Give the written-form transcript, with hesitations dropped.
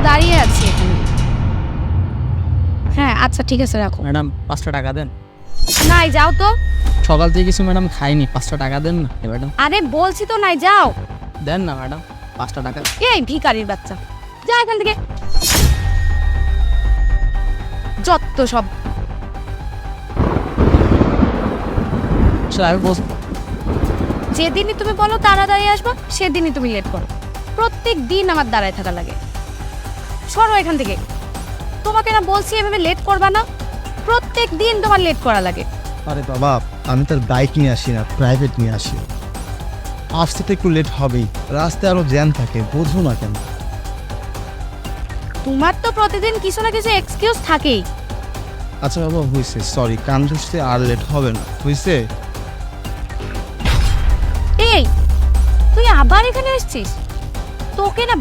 দাঁড়িয়ে আছি এখানে। হ্যাঁ আচ্ছা ঠিক আছে রাখো। ম্যাডাম 5টা টাকা দেন। নাই যাও তো। সকাল থেকে কিছু ম্যাডাম খাইনি, 5টা টাকা দেন না ম্যাডাম। আরে বলছি তো নাই যাও। দেন না ম্যাডাম 5টা টাকা। এই ভিখারির বাচ্চা, যা এখান থেকে। যত সব। আমি বলছি যেদিনই তুমি বলো তাড়াতাড়ি আসবা সেদিনই তুমি লেট করো। প্রত্যেক দিন আমার দাঁড়ায় থাকা লাগে। সরো এখান থেকে। তোমাকে না বলছি এভাবে লেট করবা না, প্রত্যেক দিন তোমার লেট করা লাগে। আরে বাবা, আমি তার বাইক নিয়ে আসি না, প্রাইভেট নিয়ে আসি। আসতে তো একটু লেট হবেই, রাস্তায় আরো জ্যাম থাকে, বোঝো না কেন? তোমার তো প্রতিদিন কিছু না কিছু এক্সকিউজ থাকেই। আচ্ছা বাবা, হয়েছে, সরি, কান ধরতে আর লেট হবে না, হয়েছে? এই তুই আবার এখানে আসছিস? তোকে না